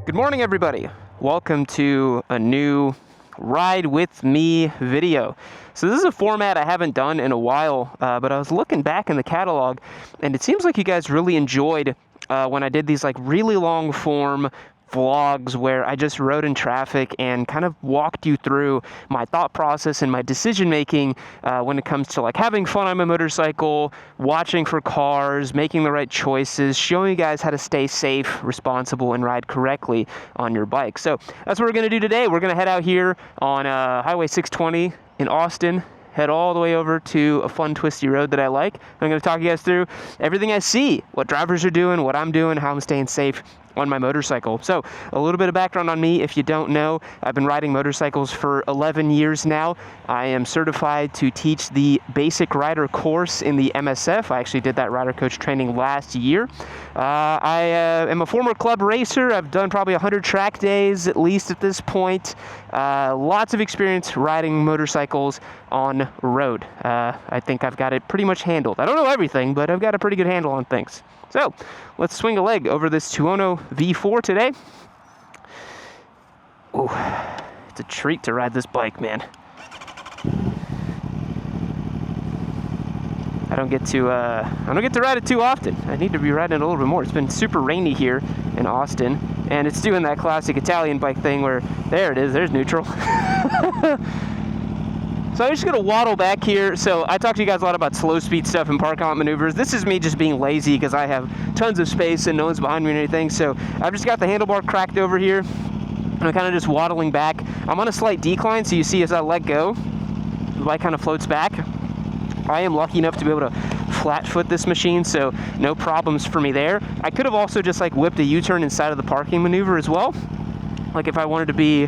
Good morning, everybody. Welcome to a new Ride With Me video. So this is a format I haven't done in a while, but I was looking back in the catalog, and it seems like you guys really enjoyed when I did these like really long form vlogs where I just rode in traffic and kind of walked you through my thought process and my decision making when it comes to like having fun on my motorcycle, watching for cars, making the right choices, showing you guys how to stay safe, responsible, and ride correctly on your bike. So that's what we're going to do today. We're going to head out here on Highway 620 in Austin, head all the way over to a fun twisty road that I like. I'm going to talk you guys through everything I see, what drivers are doing, what I'm doing, how I'm staying safe on my motorcycle. So a little bit of background on me. If you don't know, I've been riding motorcycles for 11 years now. I am certified to teach the basic rider course in the MSF. I actually did that rider coach training last year. I am a former club racer. I've done probably 100 track days at least at this point. Lots of experience riding motorcycles on road. I think I've got it pretty much handled. I don't know everything, but I've got a pretty good handle on things. So let's swing a leg over this 210 V4 today. Ooh, it's a treat to ride this bike, man. I don't get to ride it too often. I need to be riding it a little bit more. It's been super rainy here in Austin, and it's doing that classic Italian bike thing where there it is. There's neutral. So I'm just going to waddle back here. So I talked to you guys a lot about slow speed stuff and park out maneuvers. This is me just being lazy because I have tons of space and no one's behind me or anything. So I've just got the handlebar cracked over here. And I'm kind of just waddling back. I'm on a slight decline, so you see as I let go, the bike kind of floats back. I am lucky enough to be able to flat foot this machine, so no problems for me there. I could have also just like whipped a U-turn inside of the parking maneuver as well. Like if I wanted to be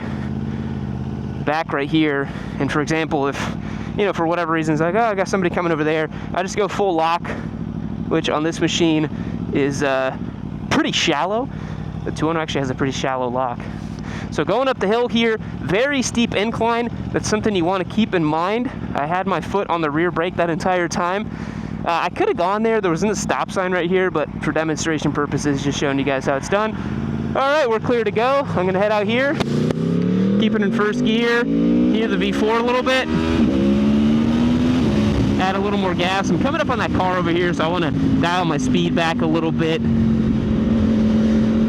back right here, and for example, if, you know, for whatever reason, it's like, oh, I got somebody coming over there, I just go full lock, which on this machine is pretty shallow. The 210 actually has a pretty shallow lock. So going up the hill here, very steep incline. That's something you want to keep in mind. I had my foot on the rear brake that entire time. I could have gone there. There wasn't a stop sign right here, but for demonstration purposes, just showing you guys how it's done. All right, we're clear to go. I'm going to head out here. Keep it in first gear, hear the V4 a little bit, add a little more gas. I'm coming up on that car over here, so I want to dial my speed back a little bit.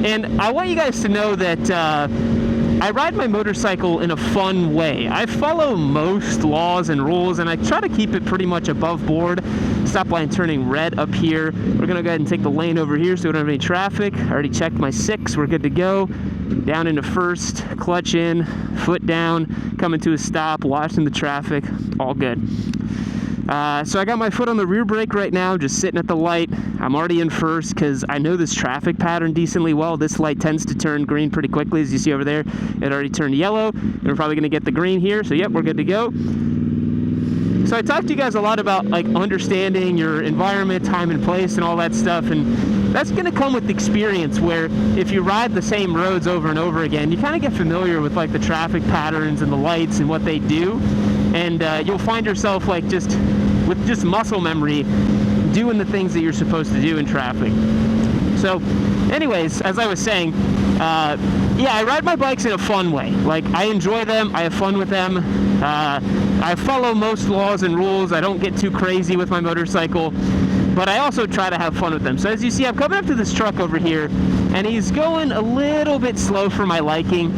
And I want you guys to know that I ride my motorcycle in a fun way. I follow most laws and rules, and I try to keep it pretty much above board. Stop line turning red up here. We're going to go ahead and take the lane over here so we don't have any traffic. I already checked my 6. We're good to go. Down into first, clutch in, foot down, coming to a stop, watching the traffic, all good. So I got my foot on the rear brake right now, just sitting at the light. I'm already in first because I know this traffic pattern decently well. This light tends to turn green pretty quickly, as you see over there. It already turned yellow, and we're probably going to get the green here. So yep, we're good to go. So I talked to you guys a lot about like understanding your environment, time and place, and all that stuff, and that's going to come with experience, where if you ride the same roads over and over again, you kind of get familiar with like the traffic patterns and the lights and what they do, and you'll find yourself like just with just muscle memory doing the things that you're supposed to do in traffic. So anyways, as I was saying, yeah, I ride my bikes in a fun way. Like, I enjoy them, I have fun with them, I follow most laws and rules, I don't get too crazy with my motorcycle, but I also try to have fun with them. So as you see, I'm coming up to this truck over here, and he's going a little bit slow for my liking.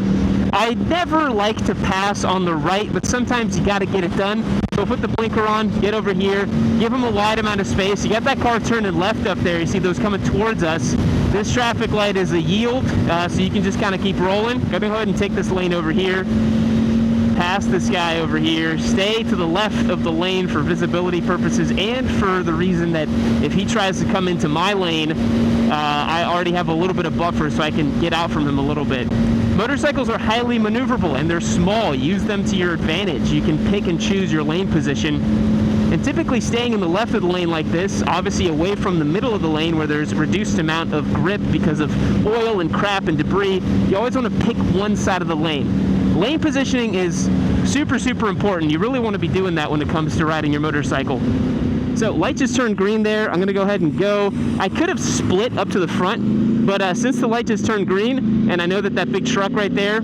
I never like to pass on the right, but sometimes you got to get it done. So put the blinker on, get over here, give him a wide amount of space. You got that car turning left up there. You see those coming towards us. This traffic light is a yield, so you can just kind of keep rolling. Go ahead and take this lane over here. Pass this guy over here, stay to the left of the lane for visibility purposes and for the reason that if he tries to come into my lane, I already have a little bit of buffer so I can get out from him a little bit. Motorcycles are highly maneuverable and they're small. Use them to your advantage. You can pick and choose your lane position. And typically staying in the left of the lane like this, obviously away from the middle of the lane where there's a reduced amount of grip because of oil and crap and debris, you always want to pick one side of the lane. Lane positioning is super, super important. You really want to be doing that when it comes to riding your motorcycle. So light just turned green there. I'm gonna go ahead and go. I could have split up to the front, but since the light just turned green, and I know that that big truck right there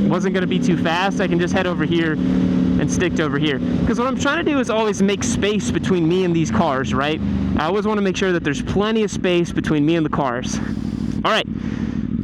wasn't gonna be too fast, I can just head over here and stick to over here. Because what I'm trying to do is always make space between me and these cars, right? I always want to make sure that there's plenty of space between me and the cars. All right,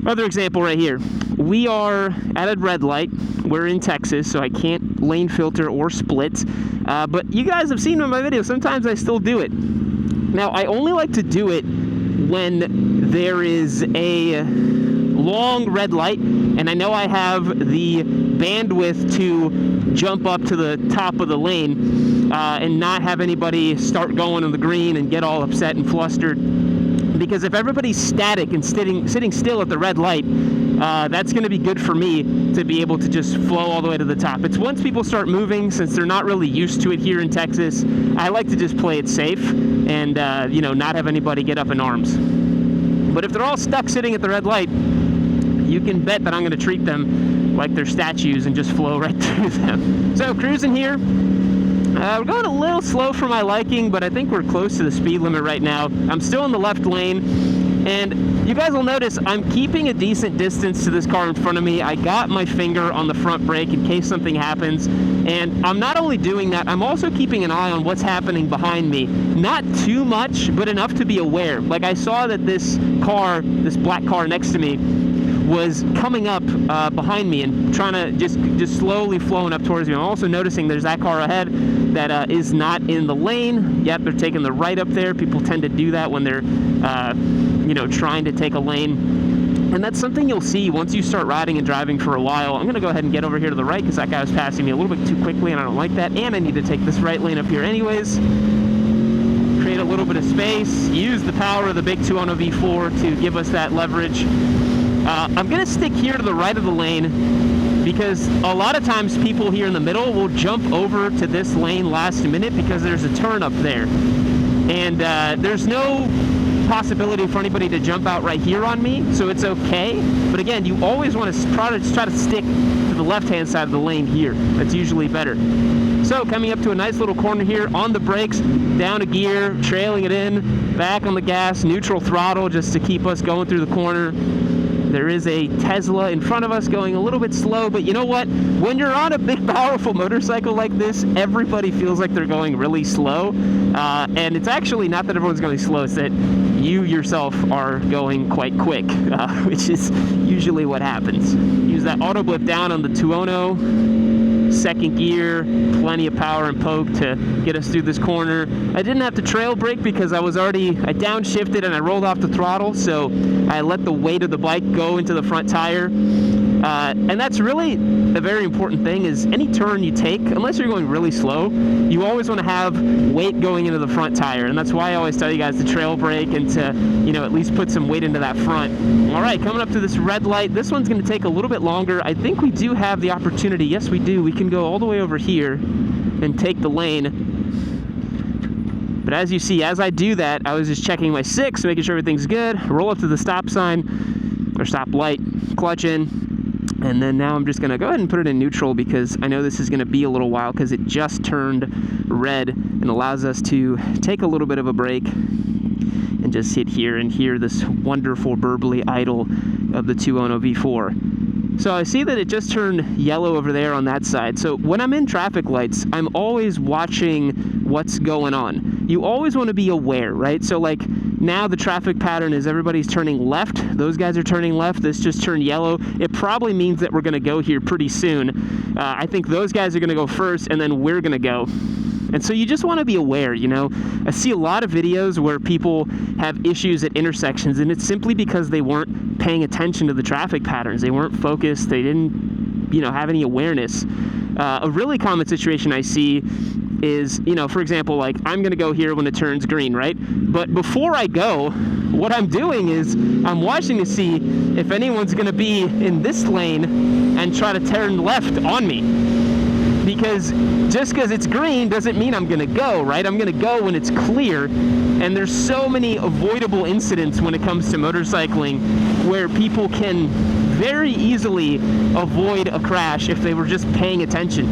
other example right here. We are at a red light. We're in Texas, so I can't lane filter or split. But you guys have seen in my video, sometimes I still do it. Now, I only like to do it when there is a long red light, and I know I have the bandwidth to jump up to the top of the lane and not have anybody start going on the green and get all upset and flustered. Because if everybody's static and sitting still at the red light, that's going to be good for me to be able to just flow all the way to the top. It's once people start moving, since they're not really used to it here in Texas, I like to just play it safe and you know, not have anybody get up in arms. But if they're all stuck sitting at the red light, you can bet that I'm going to treat them like they're statues and just flow right through them. So cruising here, we're going a little slow for my liking, but I think we're close to the speed limit right now. I'm still in the left lane, and you guys will notice I'm keeping a decent distance to this car in front of me. I got my finger on the front brake in case something happens, and I'm not only doing that, I'm also keeping an eye on what's happening behind me. Not too much, but enough to be aware. Like, I saw that this car, this black car next to me, was coming up behind me and trying to just slowly flowing up towards me. I'm also noticing there's that car ahead that is not in the lane. Yep, they're taking the right up there. People tend to do that when they're you know, trying to take a lane. And that's something you'll see once you start riding and driving for a while. I'm going to go ahead and get over here to the right because that guy was passing me a little bit too quickly, and I don't like that. And I need to take this right lane up here anyways. Create a little bit of space. Use the power of the big 210 V4 to give us that leverage. I'm going to stick here to the right of the lane because a lot of times people here in the middle will jump over to this lane last minute because there's a turn up there. And there's no possibility for anybody to jump out right here on me, so it's okay. But again, you always want to try to stick to the left-hand side of the lane here. That's usually better. So coming up to a nice little corner here, on the brakes, down a gear, trailing it in, back on the gas, neutral throttle just to keep us going through the corner. There is a Tesla in front of us going a little bit slow, but you know what? When you're on a big, powerful motorcycle like this, everybody feels like they're going really slow. And it's actually not that everyone's going slow, it's that you yourself are going quite quick, which is usually what happens. Use that auto blip down on the 210. Second gear, plenty of power and poke to get us through this corner. I didn't have to trail brake because I downshifted and I rolled off the throttle, so I let the weight of the bike go into the front tire. And that's really a very important thing, is any turn you take, unless you're going really slow, you always want to have weight going into the front tire. And that's why I always tell you guys to trail brake and to, you know, at least put some weight into that front. All right, coming up to this red light. This one's going to take a little bit longer. I think we do have the opportunity. Yes, we do. We can go all the way over here and take the lane. But as you see, as I do that, I was just checking my 6, making sure everything's good. Roll up to the stop sign, or stop light, clutch in. And then now I'm just going to go ahead and put it in neutral because I know this is going to be a little while because it just turned red and allows us to take a little bit of a break and just sit here and hear this wonderful burbly idle of the 210 V4. So I see that it just turned yellow over there on that side. So when I'm in traffic lights, I'm always watching what's going on. You always want to be aware, right? So like now the traffic pattern is everybody's turning left. Those guys are turning left. This just turned yellow. It probably means that we're going to go here pretty soon. I think those guys are going to go first and then we're going to go. And so you just want to be aware, you know. I see a lot of videos where people have issues at intersections, and it's simply because they weren't paying attention to the traffic patterns. They weren't focused. They didn't, you know, have any awareness. A really common situation I see is, you know, for example, like I'm going to go here when it turns green, right? But before I go, what I'm doing is I'm watching to see if anyone's going to be in this lane and try to turn left on me. Because just because it's green doesn't mean I'm going to go, right? I'm going to go when it's clear. And there's so many avoidable incidents when it comes to motorcycling where people can very easily avoid a crash if they were just paying attention.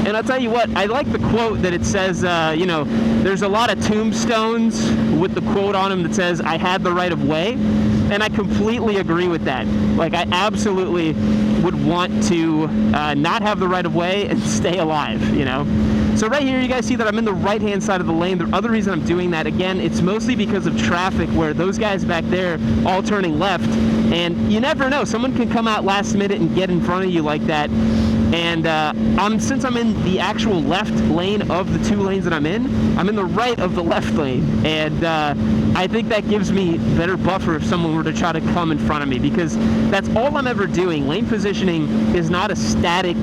And I'll tell you what, I like the quote that it says, you know, there's a lot of tombstones with the quote on them that says, I had the right of way. And I completely agree with that. Like, I absolutely would want to not have the right of way and stay alive, you know? So right here, you guys see that I'm in the right-hand side of the lane. The other reason I'm doing that, again, it's mostly because of traffic, where those guys back there all turning left. And you never know. Someone can come out last minute and get in front of you like that. And since I'm in the actual left lane of the 2 lanes that I'm in the right of the left lane. And I think that gives me better buffer if someone were to try to come in front of me, because that's all I'm ever doing. Lane positioning is not a static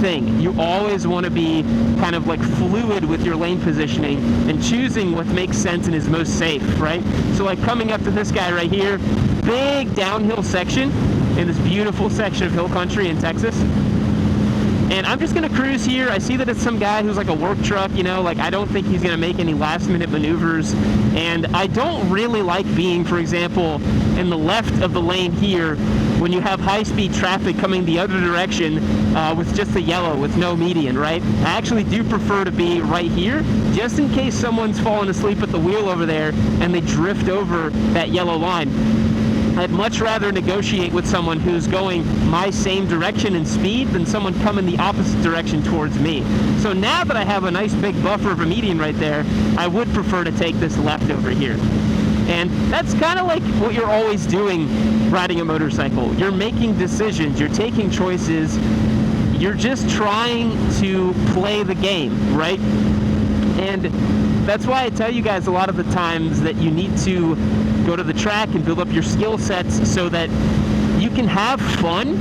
thing. You always want to be kind of like fluid with your lane positioning and choosing what makes sense and is most safe, right? So like coming up to this guy right here, big downhill section in this beautiful section of hill country in Texas. And I'm just going to cruise here. I see that it's some guy who's like a work truck, you know, like I don't think he's going to make any last minute maneuvers. And I don't really like being, for example, in the left of the lane here when you have high-speed traffic coming the other direction with just a yellow with no median, right? I actually do prefer to be right here just in case someone's fallen asleep at the wheel over there and they drift over that yellow line. I'd much rather negotiate with someone who's going my same direction in speed than someone coming the opposite direction towards me. So now that I have a nice big buffer of a median right there, I would prefer to take this left over here. And that's kind of like what you're always doing riding a motorcycle. You're making decisions, you're taking choices, you're just trying to play the game, right? And that's why I tell you guys a lot of the times that you need to go to the track and build up your skill sets so that you can have fun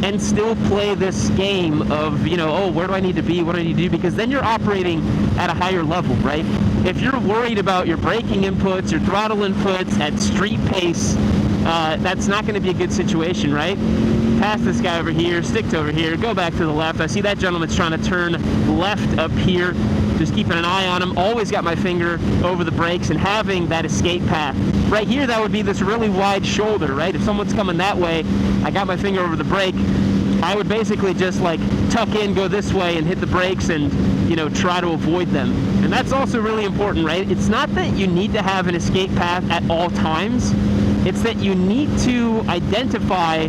and still play this game of, you know, oh, where do I need to be? What do I need to do? Because then you're operating at a higher level, right? If you're worried about your braking inputs, your throttle inputs at street pace, that's not going to be a good situation, right? Pass this guy over here, stick to over here, go back to the left. I see that gentleman's trying to turn left up here. Just keeping an eye on him. Always got my finger over the brakes and having that escape path. Right here, that would be this really wide shoulder, right? If someone's coming that way, I got my finger over the brake. I would basically just like tuck in, go this way, and hit the brakes and, you know, try to avoid them. And that's also really important, right? It's not that you need to have an escape path at all times. It's that you need to identify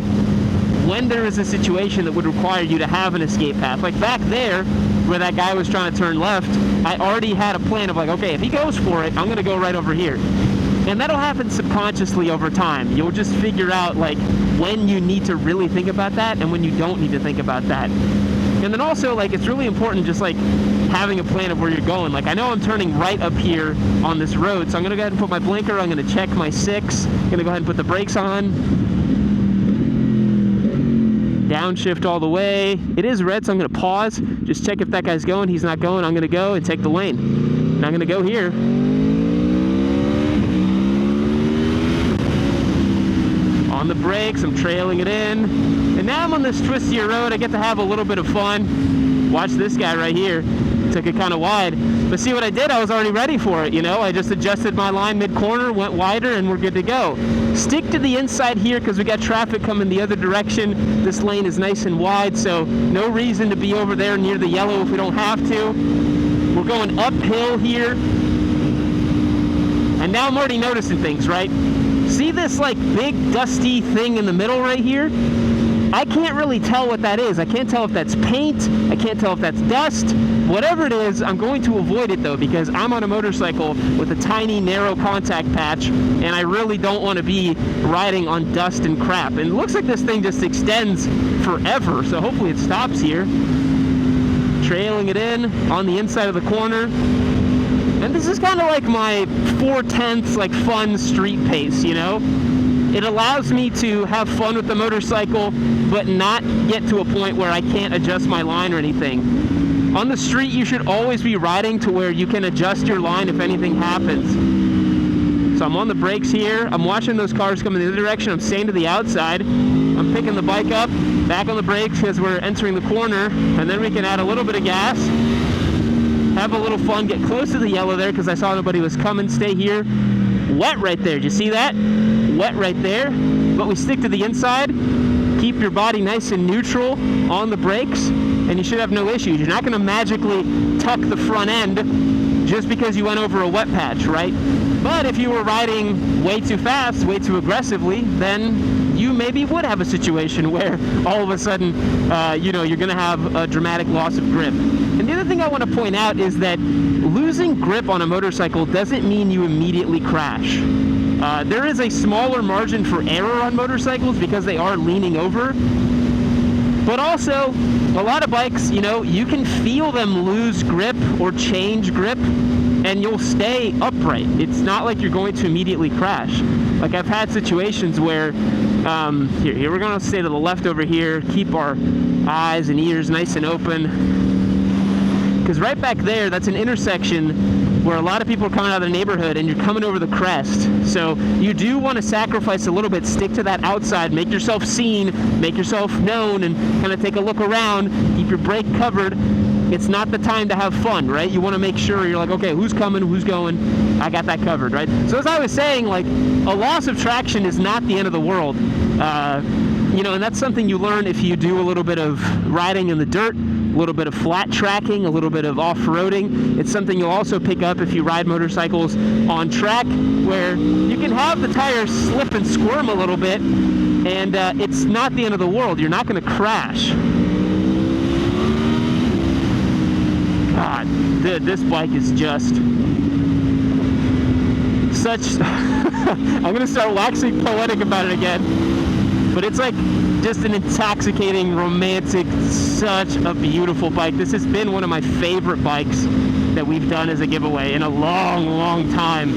when there is a situation that would require you to have an escape path. Like back there, where that guy was trying to turn left, I already had a plan of like, okay, if he goes for it, I'm going to go right over here. And that'll happen subconsciously over time. You'll just figure out like when you need to really think about that and when you don't need to think about that. And then also, like, it's really important just like having a plan of where you're going. Like, I know I'm turning right up here on this road, so I'm going to go ahead and put my blinker. I'm going to check my 6. I'm going to go ahead and put the brakes on. Downshift all the way. It is red, so I'm going to pause. Just check if that guy's going. He's not going. I'm going to go and take the lane. And I'm going to go here. On the brakes, I'm trailing it in. And now I'm on this twistier road. I get to have a little bit of fun. Watch this guy right here. Took it kind of wide. But see what I did? I was already ready for it, you know? I just adjusted my line mid-corner, went wider, and we're good to go. Stick to the inside here because we got traffic coming the other direction. This lane is nice and wide, so no reason to be over there near the yellow if we don't have to. We're going uphill here. And now I'm already noticing things, right? See this like big dusty thing in the middle right here? I can't really tell what that is. I can't tell if that's paint. I can't tell if that's dust. Whatever it is, I'm going to avoid it though, because I'm on a motorcycle with a tiny narrow contact patch and I really don't want to be riding on dust and crap. And it looks like this thing just extends forever, so hopefully it stops here. Trailing it in on the inside of the corner. And this is kind of like my 4/10 like fun street pace, you know? It allows me to have fun with the motorcycle, but not get to a point where I can't adjust my line or anything. On the street, you should always be riding to where you can adjust your line if anything happens. So I'm on the brakes here. I'm watching those cars come in the other direction. I'm staying to the outside. I'm picking the bike up, back on the brakes because we're entering the corner, and then we can add a little bit of gas. Have a little fun, get close to the yellow there because I saw nobody was coming. Stay here. Wet right there. Did you see that? Wet right there. But we stick to the inside. Keep your body nice and neutral on the brakes. And and you should have no issues. You're not going to magically tuck the front end just because you went over a wet patch, right? But if you were riding way too fast, way too aggressively, then you maybe would have a situation where all of a sudden, you know, you're going to have a dramatic loss of grip. And the other thing I want to point out is that losing grip on a motorcycle doesn't mean you immediately crash. There is a smaller margin for error on motorcycles because they are leaning over. But also, a lot of bikes, you know, you can feel them lose grip or change grip, and you'll stay upright. It's not like you're going to immediately crash. Like, I've had situations where, here we're going to stay to the left over here, keep our eyes and ears nice and open. Because right back there, that's an intersection where a lot of people are coming out of the neighborhood and you're coming over the crest. So you do want to sacrifice a little bit, stick to that outside, make yourself seen, make yourself known, and kind of take a look around, keep your brake covered. It's not the time to have fun, right? You want to make sure you're like, okay, who's coming, who's going? I got that covered, right? So as I was saying, like, a loss of traction is not the end of the world. You know, and that's something you learn if you do a little bit of riding in the dirt, a little bit of flat tracking, a little bit of off-roading. It's something you'll also pick up if you ride motorcycles on track, where you can have the tires slip and squirm a little bit, and it's not the end of the world. You're not going to crash. God, this bike is just such... I'm going to start waxing poetic about it again. But it's like just an intoxicating, romantic, such a beautiful bike. This has been one of my favorite bikes that we've done as a giveaway in a long, long time,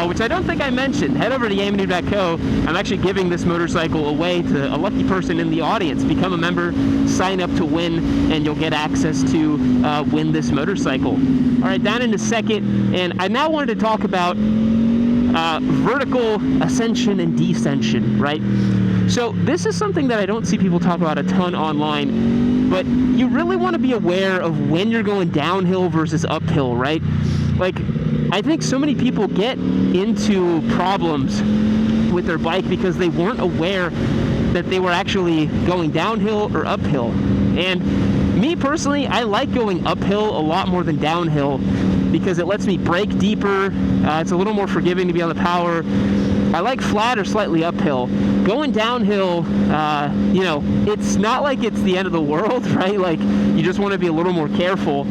which I don't think I mentioned. Head over to yamanoo.co. I'm actually giving this motorcycle away to a lucky person in the audience. Become a member, sign up to win, and you'll get access to win this motorcycle. All right, down in a second, and I now wanted to talk about vertical ascension and descension, right? So this is something that I don't see people talk about a ton online, but you really want to be aware of when you're going downhill versus uphill, right? Like, I think so many people get into problems with their bike because they weren't aware that they were actually going downhill or uphill. And me personally, I like going uphill a lot more than downhill because it lets me brake deeper. It's a little more forgiving to be on the power. I like flat or slightly uphill. Going downhill, you know, it's not like it's the end of the world, right? Like, you just want to be a little more careful,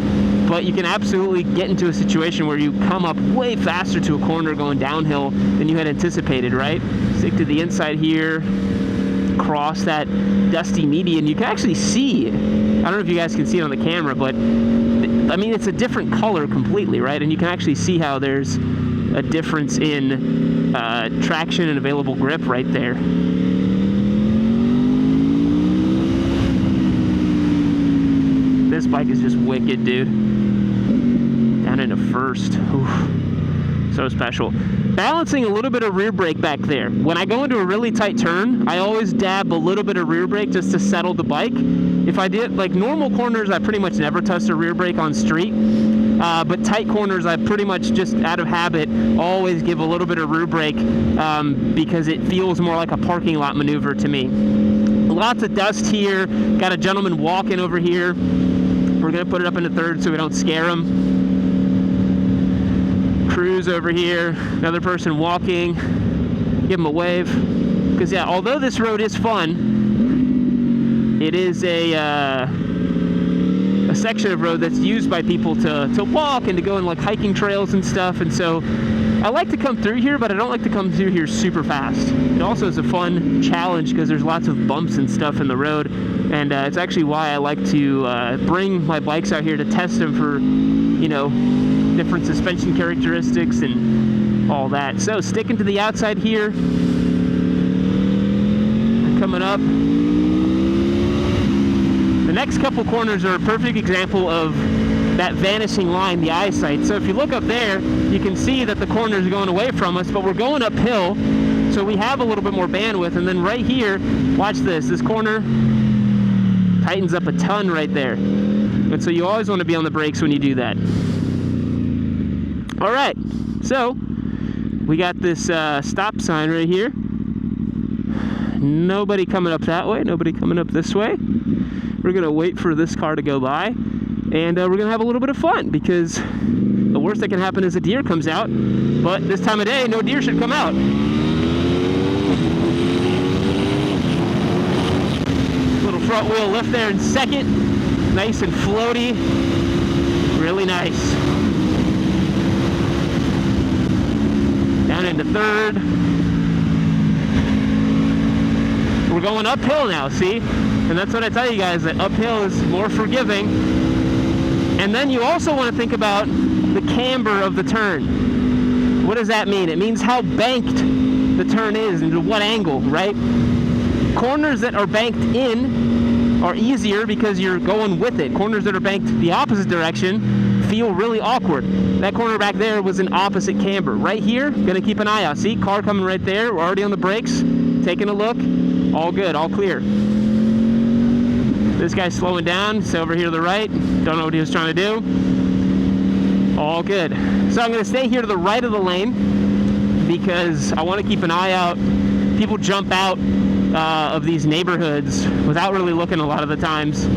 but you can absolutely get into a situation where you come up way faster to a corner going downhill than you had anticipated, right? Stick to the inside here, cross that dusty median. You can actually see, I don't know if you guys can see it on the camera, but I mean, it's a different color completely, right? And you can actually see how there's a difference in traction and available grip right there. This bike is just wicked, dude. Down into first. Oof. So special. Balancing a little bit of rear brake back there. When I go into a really tight turn, I always dab a little bit of rear brake just to settle the bike. If I did, like, normal corners, I pretty much never touch the rear brake on street. But tight corners, I pretty much just out of habit always give a little bit of rear brake because it feels more like a parking lot maneuver to me. Lots of dust here. Got a gentleman walking over here. We're going to put it up into third so we don't scare him. Cruise over here. Another person walking. Give him a wave. Because, yeah, although this road is fun, it is a section of road that's used by people to walk and to go in, like, hiking trails and stuff. And so I like to come through here, but I don't like to come through here super fast. It also is a fun challenge because there's lots of bumps and stuff in the road, and it's actually why I like to bring my bikes out here to test them for, you know, different suspension characteristics and all that. So sticking to the outside here, coming up. The next couple corners are a perfect example of that vanishing line, the eyesight. So if you look up there, you can see that the corners are going away from us, but we're going uphill, so we have a little bit more bandwidth. And then right here, watch this. This corner tightens up a ton right there. And so you always want to be on the brakes when you do that. All right, so we got this stop sign right here. Nobody coming up that way, nobody coming up this way. We're gonna wait for this car to go by, and we're gonna have a little bit of fun, because the worst that can happen is a deer comes out, but this time of day, no deer should come out. Little front wheel lift there in second, nice and floaty, really nice. Down into third. We're going uphill now, see? And that's what I tell you guys, that uphill is more forgiving. And then you also want to think about the camber of the turn. What does that mean? It means how banked the turn is and to what angle, right? Corners that are banked in are easier because you're going with it. Corners that are banked the opposite direction feel really awkward. That corner back there was an opposite camber. Right here, gonna keep an eye out. See, car coming right there. We're already on the brakes, taking a look. All good, all clear. This guy's slowing down. It's over here to the right. Don't know what he was trying to do. All good. So I'm gonna stay here to the right of the lane because I want to keep an eye out. People jump out of these neighborhoods without really looking a lot of the times.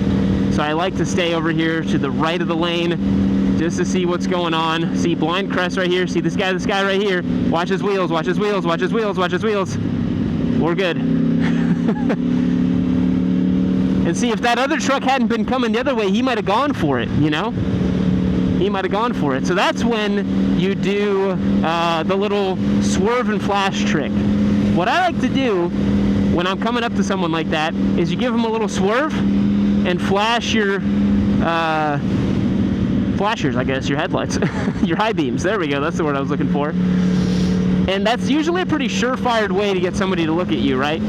So I like to stay over here to the right of the lane just to see what's going on. See blind crest right here. See this guy right here. Watch his wheels, watch his wheels, watch his wheels, watch his wheels. We're good. And see, if that other truck hadn't been coming the other way, he might have gone for it, you know? He might have gone for it. So that's when you do the little swerve and flash trick. What I like to do when I'm coming up to someone like that is you give them a little swerve and flash your flashers, I guess, your headlights, your high beams. There we go. That's the word I was looking for. And that's usually a pretty surefire way to get somebody to look at you, right?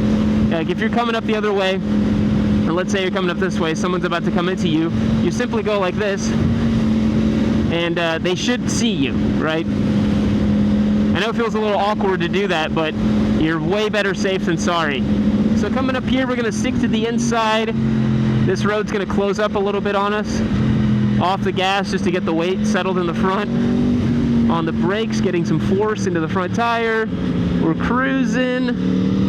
Like if you're coming up the other way, and let's say you're coming up this way, someone's about to come into you, you simply go like this, and they should see you, right? I know it feels a little awkward to do that, but you're way better safe than sorry. So coming up here, we're gonna stick to the inside. This road's gonna close up a little bit on us. Off the gas just to get the weight settled in the front. On the brakes, getting some force into the front tire. We're cruising.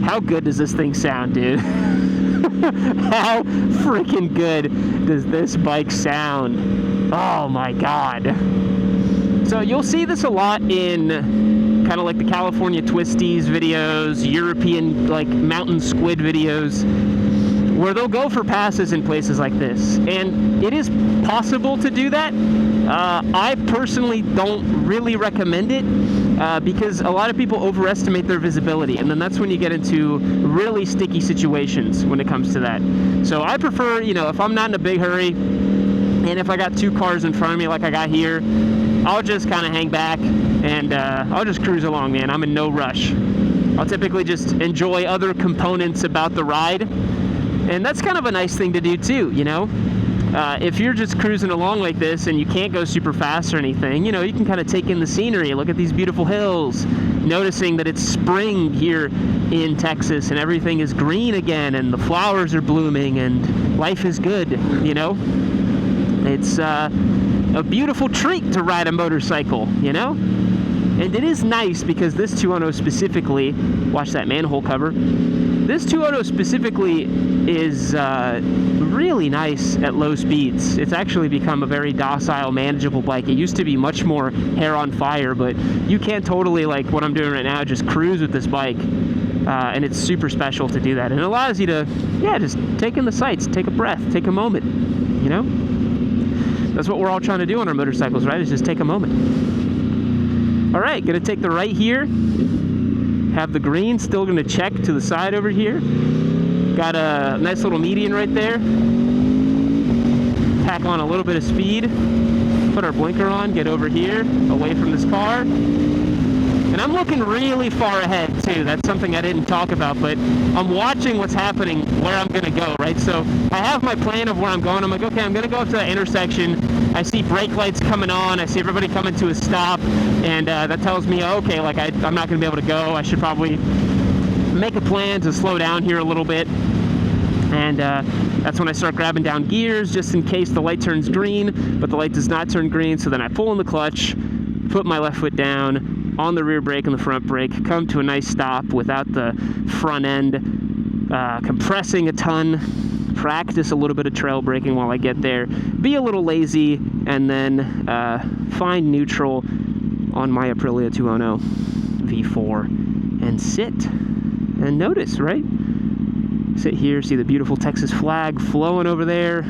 How good does this thing sound, dude? How freaking good does this bike sound? Oh my God. So you'll see this a lot in kind of like the California Twisties videos, European like mountain squid videos, where they'll go for passes in places like this. And it is possible to do that. I personally don't really recommend it because a lot of people overestimate their visibility, and then that's when you get into really sticky situations when it comes to that. So I prefer, you know, if I'm not in a big hurry, and if I got two cars in front of me like I got here, I'll just kind of hang back and I'll just cruise along, man. I'm in no rush. I'll typically just enjoy other components about the ride, and that's kind of a nice thing to do too, you know? If you're just cruising along like this and you can't go super fast or anything, you know, you can kind of take in the scenery, look at these beautiful hills, noticing that it's spring here in Texas and everything is green again and the flowers are blooming and life is good, you know? It's a beautiful treat to ride a motorcycle, you know? And it is nice because this 210 specifically, watch that manhole cover, this 210 specifically is really nice at low speeds. It's actually become a very docile, manageable bike. It used to be much more hair on fire, but you can totally, like what I'm doing right now, just cruise with this bike. And it's super special to do that. And it allows you to, yeah, just take in the sights, take a breath, take a moment, you know? That's what we're all trying to do on our motorcycles, right? Is just take a moment. All right, gonna take the right here. Have the green, still gonna check to the side over here. Got a nice little median right there. Tack on a little bit of speed. Put our blinker on, get over here, away from this car. And I'm looking really far ahead too. That's something I didn't talk about, but I'm watching what's happening, where I'm gonna go, right? So I have my plan of where I'm going. I'm like, okay, I'm gonna go up to that intersection. I see brake lights coming on. I see everybody coming to a stop, and that tells me, okay, like I'm not gonna be able to go. I should probably make a plan to slow down here a little bit. And that's when I start grabbing down gears just in case the light turns green, but the light does not turn green. So then I pull in the clutch, put my left foot down on the rear brake and the front brake, come to a nice stop without the front end compressing a ton, practice a little bit of trail braking while I get there, be a little lazy, and then find neutral on my Aprilia 210 V4 and sit and notice, right? Sit here, see the beautiful Texas flag flowing over there.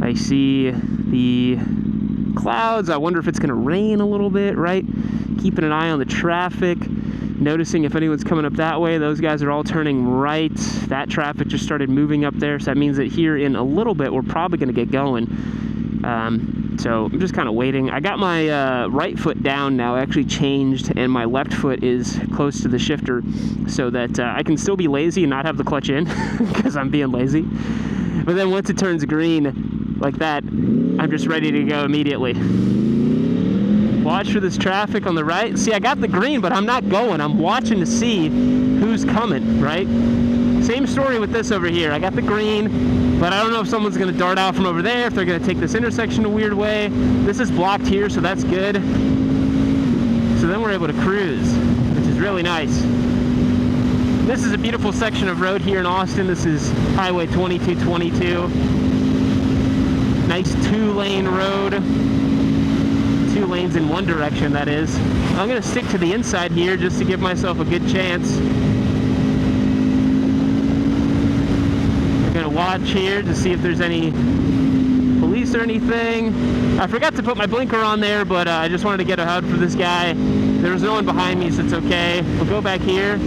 I see the clouds. I wonder if it's going to rain a little bit, right? Keeping an eye on the traffic, noticing if anyone's coming up that way. Those guys are all turning right. That traffic just started moving up there, so that means that here in a little bit we're probably going to get going. So I'm just kind of waiting. I got my right foot down now, actually changed, and my left foot is close to the shifter so that I can still be lazy and not have the clutch in because I'm being lazy. But then once it turns green like that, I'm just ready to go immediately. Watch for this traffic on the right. See, I got the green, but I'm not going. I'm watching to see who's coming, right? Same story with this over here. I got the green, but I don't know if someone's going to dart out from over there, if they're going to take this intersection a weird way. This is blocked here, so that's good. So then we're able to cruise, which is really nice. This is a beautiful section of road here in Austin. This is Highway 2222. Nice 2-lane road. 2 lanes in one direction, that is. I'm going to stick to the inside here just to give myself a good chance. I'm going to watch here to see if there's any police or anything. I forgot to put my blinker on there, but I just wanted to get a hug for this guy. There was no one behind me, so it's okay. We'll go back here.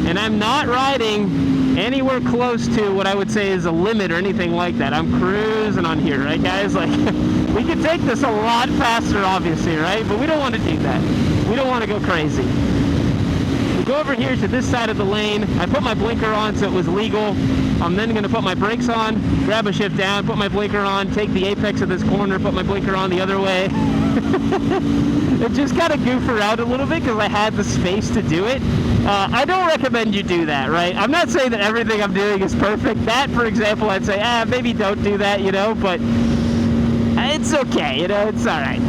And I'm not riding anywhere close to what I would say is a limit or anything like that. I'm cruising on here, right guys? Like, we could take this a lot faster, obviously, right? But we don't want to do that. We don't want to go crazy. We go over here to this side of the lane. I put my blinker on so it was legal. I'm then going to put my brakes on, grab a shift down, put my blinker on, take the apex of this corner, put my blinker on the other way. It just kind of goof around a little bit because I had the space to do it. I don't recommend you do that, right? I'm not saying that everything I'm doing is perfect. That, for example, I'd say, maybe don't do that, you know, but it's okay, you know, it's all right.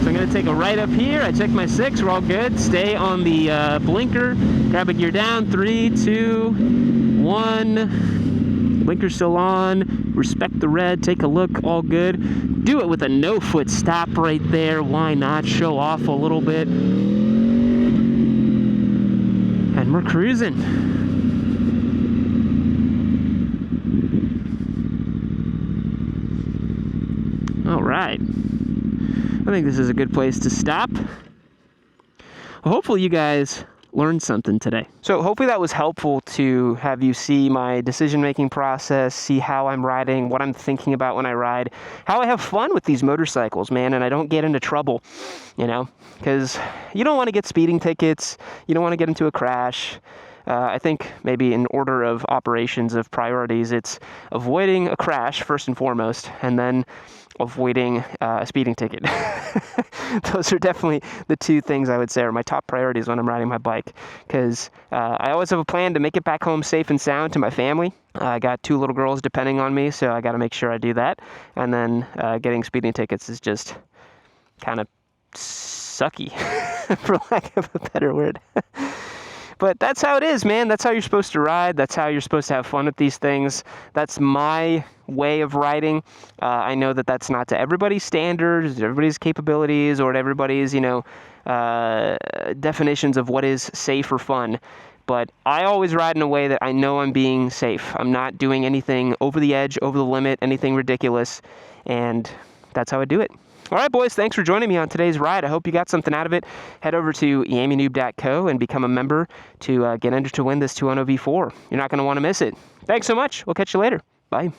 So I'm going to take a right up here. I check my 6. We're all good. Stay on the blinker. Grab a gear down. 3, 2, 1. Blinker's still on. Respect the red. Take a look. All good. Do it with a no-foot stop right there. Why not? Show off a little bit. And we're cruising. All right. I think this is a good place to stop. Well, hopefully you guys learned something today. So hopefully that was helpful to have you see my decision-making process, see how I'm riding, what I'm thinking about when I ride, how I have fun with these motorcycles, man, and I don't get into trouble, you know, because you don't want to get speeding tickets, you don't want to get into a crash. I think maybe in order of operations of priorities, it's avoiding a crash first and foremost, and then avoiding a speeding ticket. Those are definitely the 2 things I would say are my top priorities when I'm riding my bike, because I always have a plan to make it back home safe and sound to my family. I got 2 little girls depending on me, so I got to make sure I do that. And then getting speeding tickets is just kind of sucky, for lack of a better word. But that's how it is, man. That's how you're supposed to ride. That's how you're supposed to have fun with these things. That's my way of riding. I know that that's not to everybody's standards, everybody's capabilities, or everybody's, you know, definitions of what is safe or fun. But I always ride in a way that I know I'm being safe. I'm not doing anything over the edge, over the limit, anything ridiculous. And that's how I do it. All right, boys, thanks for joining me on today's ride. I hope you got something out of it. Head over to yammynoob.co and become a member to get entered to win this 210 V4. You're not going to want to miss it. Thanks so much. We'll catch you later. Bye.